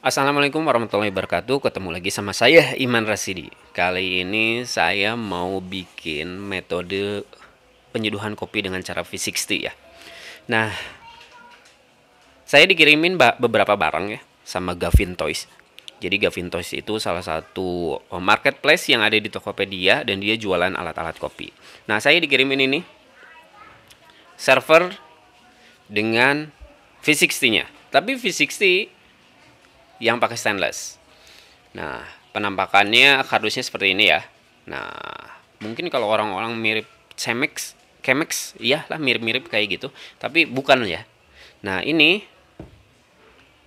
Assalamualaikum warahmatullahi wabarakatuh. Ketemu lagi sama saya Iman Rasidi. Kali ini saya mau bikin metode penyeduhan kopi dengan cara V60 ya. Nah, saya dikirimin beberapa barang ya sama Gavin Toys. Jadi Gavin Toys itu salah satu marketplace yang ada di Tokopedia dan dia jualan alat-alat kopi. Nah, saya dikirimin ini server dengan V60-nya. Tapi V60 yang pakai stainless. Nah, penampakannya kardusnya seperti ini ya. Nah, mungkin kalau orang-orang mirip Chemex, iyalah mirip-mirip kayak gitu, tapi bukan ya. Nah, ini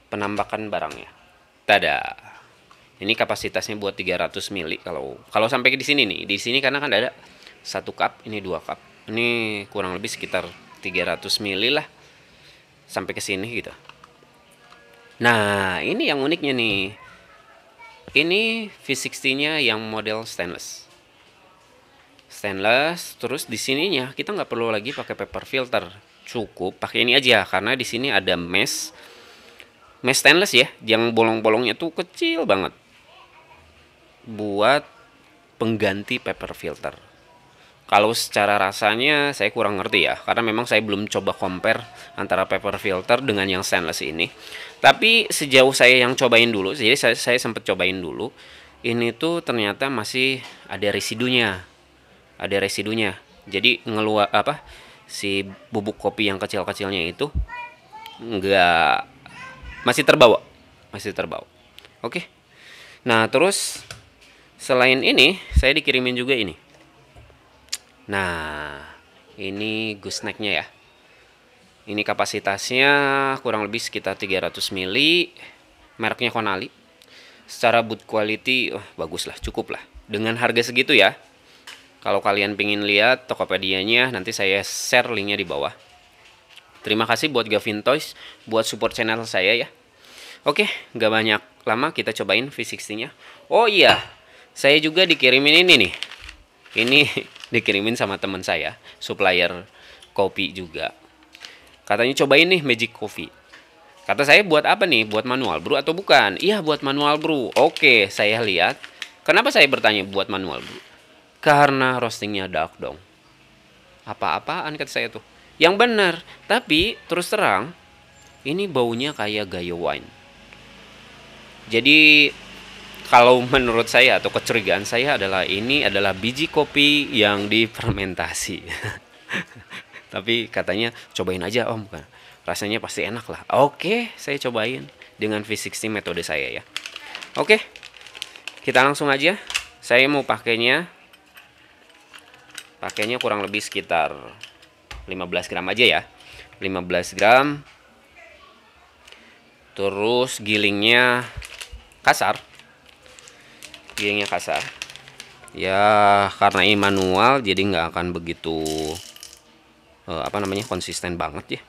penampakan barangnya. Tada. Ini kapasitasnya buat 300 mili kalau sampai di sini nih. Di sini karena kan ada satu cup, ini 2 cup. Ini kurang lebih sekitar 300 mili lah sampai ke sini gitu. Nah, ini yang uniknya nih. Ini V60-nya yang model stainless. Stainless, terus di sininya kita nggak perlu lagi pakai paper filter. Cukup pakai ini aja karena di sini ada mesh stainless ya, yang bolong-bolongnya tuh kecil banget. Buat pengganti paper filter. Kalau secara rasanya saya kurang ngerti ya, karena memang saya belum coba compare antara paper filter dengan yang stainless ini. Tapi sejauh saya yang cobain dulu, jadi saya sempat cobain dulu, ini tuh ternyata masih ada residunya, Jadi ngeluar si bubuk kopi yang kecil-kecilnya itu nggak masih terbawa. Oke. Nah terus selain ini saya dikirimin juga ini. Nah, ini gooseneck-nya ya. Ini kapasitasnya kurang lebih sekitar 300 mili. Mereknya Konali. Secara boot quality, bagus lah, cukup lah. Dengan harga segitu ya. Kalau kalian pengen lihat Tokopedia-nya, nanti saya share linknya di bawah. Terima kasih buat Gavin Toys, buat support channel saya ya. Oke, gak banyak lama kita cobain V60-nya. Oh iya, saya juga dikirimin ini nih. Ini dikirimin sama teman saya, supplier kopi juga. Katanya cobain nih Magic Coffee. Kata saya buat apa nih? Buat manual brew atau bukan? Iya buat manual brew. Oke, saya lihat. Kenapa saya bertanya buat manual brew? Karena roastingnya dark dong. Apa-apaan kata saya tuh. Yang benar. Tapi terus terang, ini baunya kayak Gayo wine. Jadi kalau menurut saya atau kecurigaan saya adalah ini adalah biji kopi yang difermentasi. Tapi katanya cobain aja om, rasanya pasti enak lah. Oke, saya cobain dengan V60 metode saya ya. Oke, kita langsung aja. Saya mau pakainya kurang lebih sekitar 15 gram aja ya. 15 gram. Terus gilingnya kasar ya, karena ini manual jadi nggak akan begitu konsisten banget ya.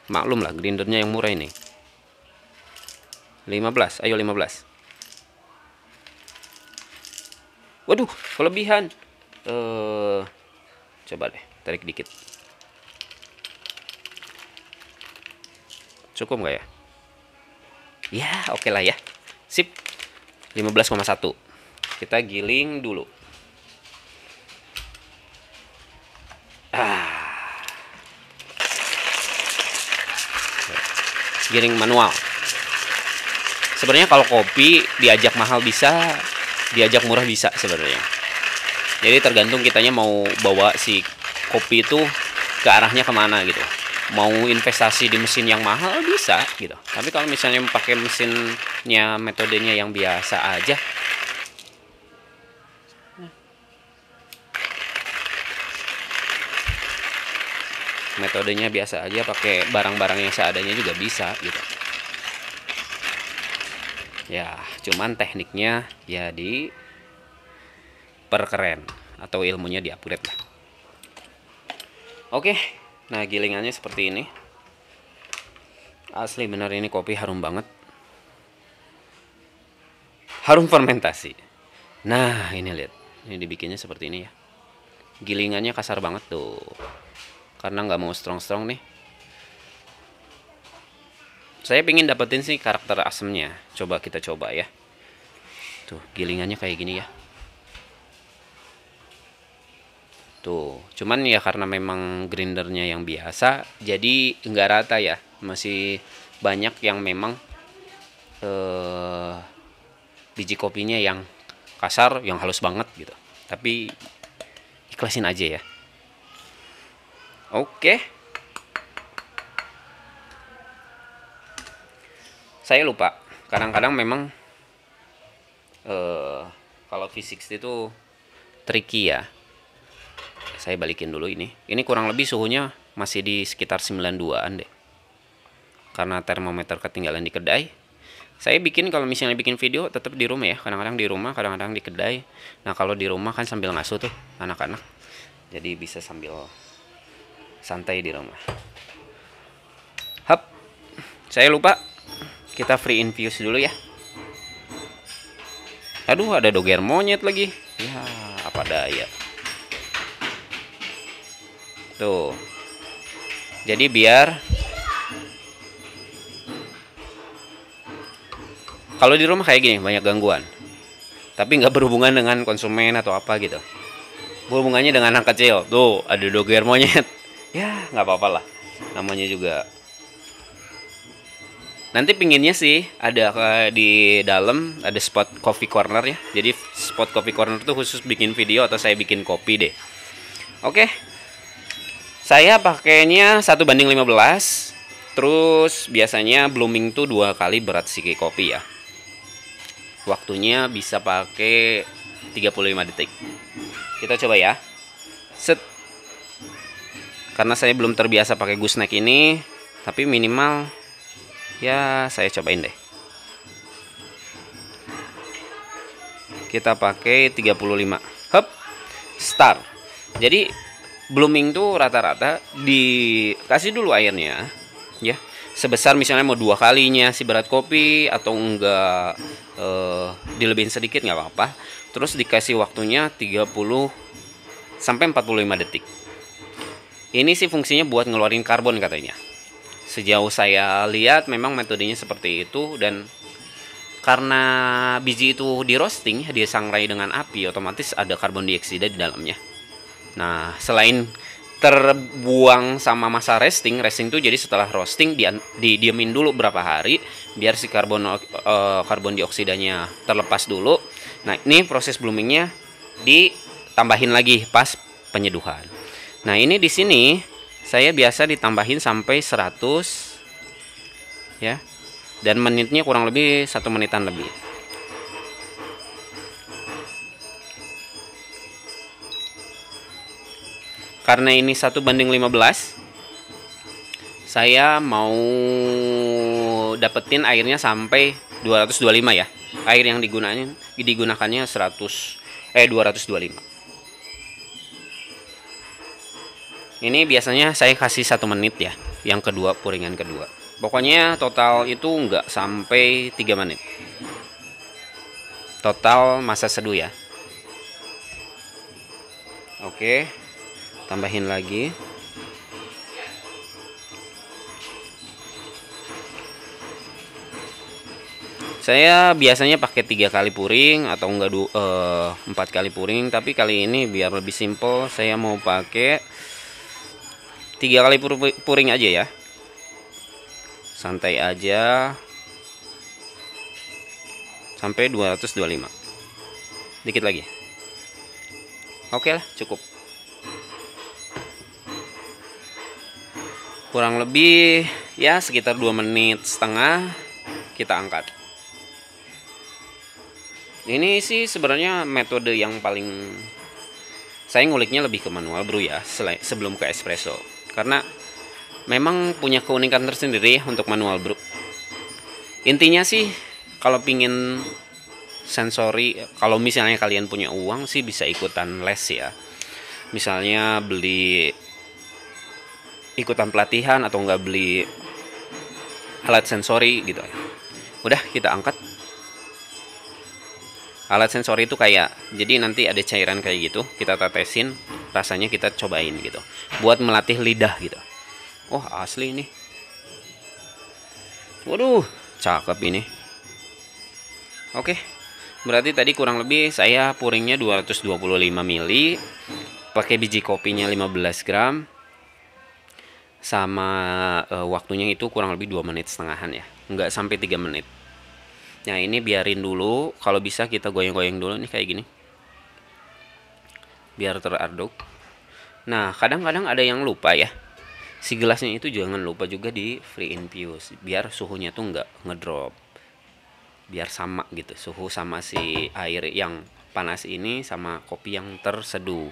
Maklum lah grindernya yang murah ini. 15, ayo 15. Waduh, kelebihan. Coba deh, tarik dikit. Cukup nggak ya? Ya, oke lah ya. Sip. 15,1. Kita giling dulu. Giling manual. Sebenarnya kalau kopi diajak mahal bisa, diajak murah bisa sebenarnya. Jadi tergantung kitanya mau bawa si kopi itu ke arahnya kemana gitu. Mau investasi di mesin yang mahal bisa gitu. Tapi kalau misalnya pakai mesinnya metodenya yang biasa aja, pakai barang-barang yang seadanya juga bisa gitu. Ya, cuman tekniknya ya diperkeren atau ilmunya di-upgrade lah. Oke, nah gilingannya seperti ini. Asli bener ini kopi harum banget. Harum fermentasi. Nah, ini lihat. Ini dibikinnya seperti ini ya. Gilingannya kasar banget tuh. Karena nggak mau strong-strong nih. Saya pengen dapetin sih karakter asemnya. Coba kita coba ya. Tuh, gilingannya kayak gini ya. Tuh, cuman ya karena memang grindernya yang biasa, jadi nggak rata ya. Masih banyak yang memang biji kopinya yang kasar, yang halus banget gitu. Tapi ikhlasin aja ya. Oke. Saya lupa. Kadang-kadang memang kalau V60 itu tricky ya. Saya balikin dulu ini. Ini kurang lebih suhunya masih di sekitar 92-an deh. Karena termometer ketinggalan di kedai. Saya bikin kalau misalnya bikin video tetap di rumah ya. Kadang-kadang di rumah, kadang-kadang di kedai. Nah, kalau di rumah kan sambil ngasuh tuh anak-anak. Jadi bisa sambil santai di rumah. Hap. Saya lupa. Kita free infuse dulu ya. Aduh, ada doger monyet lagi. Ya, apa daya. Tuh. Jadi biar kalau di rumah kayak gini banyak gangguan. Tapi nggak berhubungan dengan konsumen atau apa gitu. Berhubungannya dengan anak kecil. Tuh, ada doger monyet. Ya, nggak apa-apa lah. Namanya juga. Nanti pinginnya sih ada di dalam ada spot coffee corner ya. Jadi spot coffee corner tuh khusus bikin video atau saya bikin kopi deh. Oke. Saya pakainya 1:15. Terus biasanya blooming tuh 2 kali berat si kopi ya. Waktunya bisa pakai 35 detik. Kita coba ya. Set. Karena saya belum terbiasa pakai gooseneck ini, tapi minimal ya saya cobain deh. Kita pakai 35. Hup. Start. Jadi blooming tuh rata-rata dikasih dulu airnya ya. Sebesar misalnya mau 2 kalinya si berat kopi atau enggak dilebihin sedikit nggak apa-apa. Terus dikasih waktunya 30 sampai 45 detik. Ini sih fungsinya buat ngeluarin karbon katanya. Sejauh saya lihat memang metodenya seperti itu, dan karena biji itu di roasting, disangrai dengan api, otomatis ada karbon dioksida di dalamnya. Nah, selain terbuang sama masa resting tuh jadi setelah roasting didiemin dulu berapa hari biar si karbon dioksidanya terlepas dulu. Nah, ini proses bloomingnya ditambahin lagi pas penyeduhan. Nah, ini di sini saya biasa ditambahin sampai 100 ya. Dan menitnya kurang lebih 1 menitan lebih. Karena ini 1:15, saya mau dapetin airnya sampai 225 ya. Air yang digunakannya 225. Ini biasanya saya kasih 1 menit ya, yang kedua, puringan kedua. Pokoknya total itu nggak sampai 3 menit. Total masa seduh ya. Oke, tambahin lagi. Saya biasanya pakai 3 kali puring atau enggak 4 kali puring, tapi kali ini biar lebih simple saya mau pakai 3 kali puring aja ya. Santai aja. Sampai 225. Dikit lagi. Oke lah, cukup. Kurang lebih ya sekitar 2 menit setengah kita angkat. Ini sih sebenarnya metode yang paling saya nguliknya lebih ke manual brew ya, sebelum ke espresso. Karena memang punya keunikan tersendiri untuk manual brew. Intinya sih kalau pingin sensori, kalau misalnya kalian punya uang sih bisa ikutan les ya. Misalnya beli ikutan pelatihan atau enggak beli alat sensori gitu ya. Udah kita angkat. Alat sensori itu kayak, jadi nanti ada cairan kayak gitu, kita tetesin, rasanya kita cobain gitu, buat melatih lidah gitu. Oh, asli ini. Waduh, cakep ini. Oke, berarti tadi kurang lebih saya puringnya 225 mili, pakai biji kopinya 15 gram, sama waktunya itu kurang lebih 2 menit setengahan ya, nggak sampai 3 menit. Nah ini biarin dulu, kalau bisa kita goyang-goyang dulu nih kayak gini, biar teraduk. Nah kadang-kadang ada yang lupa ya, si gelasnya itu jangan lupa juga di free infuse, biar suhunya tuh nggak ngedrop, biar sama gitu suhu sama si air yang panas ini sama kopi yang terseduh,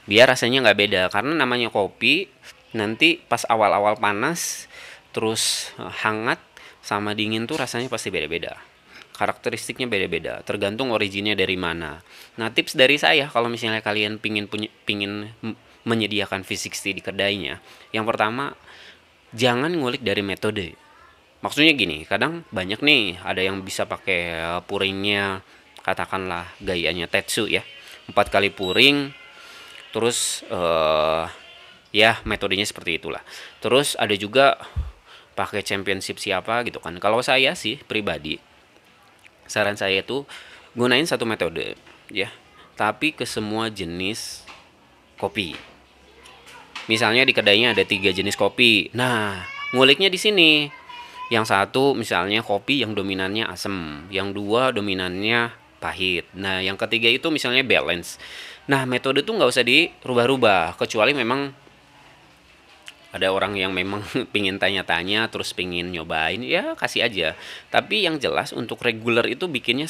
biar rasanya nggak beda. Karena namanya kopi, nanti pas awal-awal panas terus hangat sama dingin tuh rasanya pasti beda-beda, karakteristiknya beda-beda, tergantung originnya dari mana. Nah tips dari saya kalau misalnya kalian pingin menyediakan V60 di kedainya, yang pertama jangan ngulik dari metode. Maksudnya gini, kadang banyak nih ada yang bisa pakai puringnya, katakanlah gayanya Tetsu ya, 4 kali puring, terus ya metodenya seperti itulah. Terus ada juga pakai championship siapa gitu kan. Kalau saya sih pribadi, saran saya itu gunain satu metode ya, tapi ke semua jenis kopi. Misalnya di kedainya ada 3 jenis kopi, nah nguliknya di sini. Yang satu misalnya kopi yang dominannya asam, yang dua dominannya pahit, nah yang ketiga itu misalnya balance. Nah metode tuh nggak usah dirubah-rubah, kecuali memang ada orang yang memang pingin tanya-tanya terus pingin nyobain, ya kasih aja. Tapi yang jelas untuk regular itu bikinnya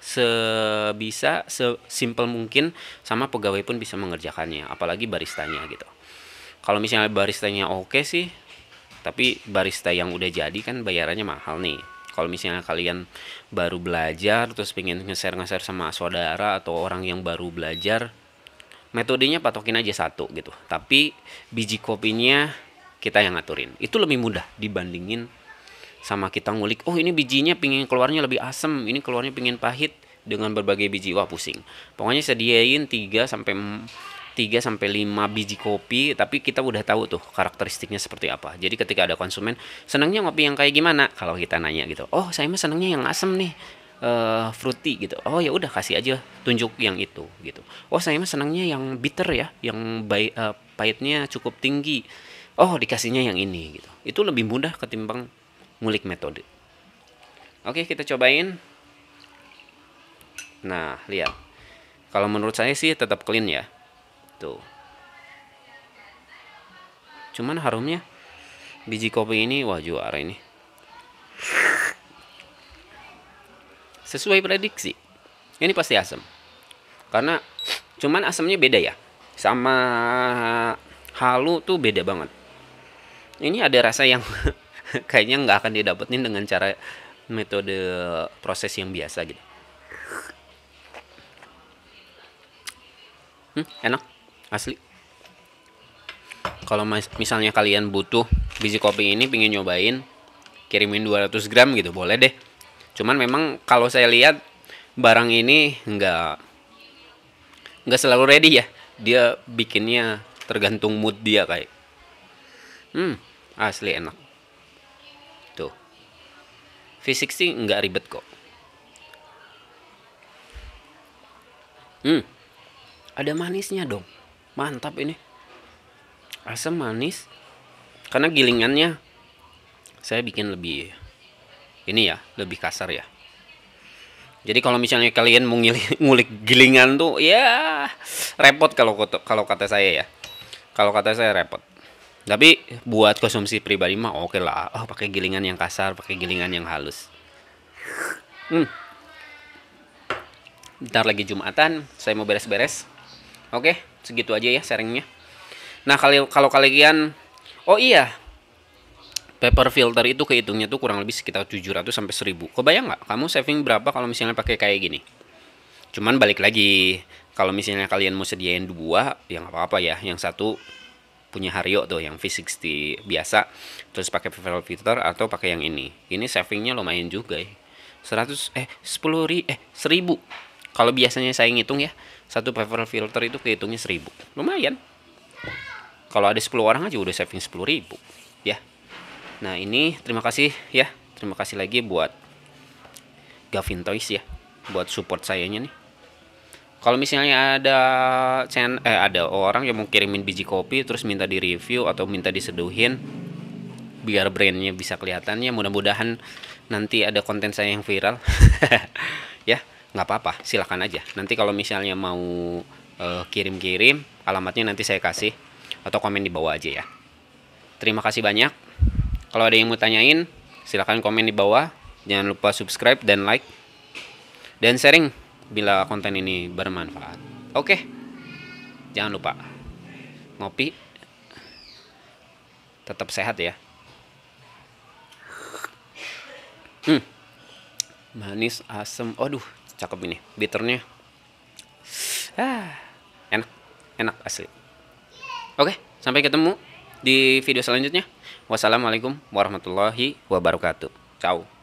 sebisa sesimpel mungkin, sama pegawai pun bisa mengerjakannya, apalagi baristanya gitu. Kalau misalnya baristanya oke sih, tapi barista yang udah jadi kan bayarannya mahal nih. Kalau misalnya kalian baru belajar terus pengen nge-share sama saudara atau orang yang baru belajar, metodenya patokin aja satu gitu, tapi biji kopinya kita yang ngaturin. Itu lebih mudah dibandingin sama kita ngulik, oh ini bijinya pingin keluarnya lebih asem, ini keluarnya pingin pahit, dengan berbagai biji, wah pusing. Pokoknya sediain 3 sampai 5 biji kopi, tapi kita udah tahu tuh karakteristiknya seperti apa. Jadi ketika ada konsumen senangnya ngopi yang kayak gimana, kalau kita nanya gitu, oh saya mah senangnya yang asem nih, fruity gitu. Oh ya udah kasih aja tunjuk yang itu gitu. Oh saya mah senangnya yang bitter ya, yang pahitnya cukup tinggi. Oh dikasihnya yang ini gitu. Itu lebih mudah ketimbang ngulik metode. Oke kita cobain. Nah lihat. Kalau menurut saya sih tetap clean ya. Tuh. Cuman harumnya biji kopi ini wah juara ini. Sesuai prediksi. Ini pasti asam. Karena cuman asamnya beda ya. Sama halu tuh beda banget. Ini ada rasa yang kayaknya nggak akan didapetin dengan cara metode proses yang biasa gitu. Enak asli. Kalau misalnya kalian butuh biji kopi ini, pingin nyobain, kirimin 200 gram gitu boleh deh. Cuman memang kalau saya lihat barang ini nggak selalu ready ya, dia bikinnya tergantung mood dia kayak. Asli enak tuh. V60 nggak ribet kok. Ada manisnya dong, mantap ini. Asam manis, karena gilingannya saya bikin lebih ini ya, lebih kasar ya. Jadi kalau misalnya kalian mau ngulik gilingan tuh ya repot kalau kata saya ya. Kalau kata saya repot. Tapi buat konsumsi pribadi mah oke lah. Oh, pakai gilingan yang kasar, pakai gilingan yang halus. Bentar lagi Jumatan, saya mau beres-beres. Oke, segitu aja ya sharingnya. Nah, kalau kalian, oh iya, paper filter itu kehitungnya tuh kurang lebih sekitar 700 sampai 1000. Kebayang nggak kamu saving berapa kalau misalnya pakai kayak gini? Cuman balik lagi, kalau misalnya kalian mau sediain dua, ya nggak apa-apa ya. Yang satu punya Hario tuh yang V60 biasa, terus pakai paper filter atau pakai yang ini. Ini savingnya lumayan juga ya. 1000. Kalau biasanya saya ngitung ya, satu paper filter itu kehitungnya 1000. Lumayan. Kalau ada 10 orang aja udah saving 10.000 ya. Nah ini terima kasih ya, terima kasih lagi buat Gavin Toys ya, buat support sayanya nih. Kalau misalnya ada orang yang mau kirimin biji kopi terus minta di review atau minta diseduhin biar brandnya bisa kelihatannya, mudah-mudahan nanti ada konten saya yang viral. Ya nggak apa-apa, silahkan aja. Nanti kalau misalnya mau kirim-kirim, alamatnya nanti saya kasih atau komen di bawah aja ya. Terima kasih banyak. Kalau ada yang mau tanyain, silahkan komen di bawah. Jangan lupa subscribe dan like dan sharing bila konten ini bermanfaat. Oke, jangan lupa ngopi, tetap sehat ya. Manis, asam, aduh, cakep ini. Bitternya, enak, enak asli. Oke, sampai ketemu di video selanjutnya. Wassalamualaikum warahmatullahi wabarakatuh. Ciao.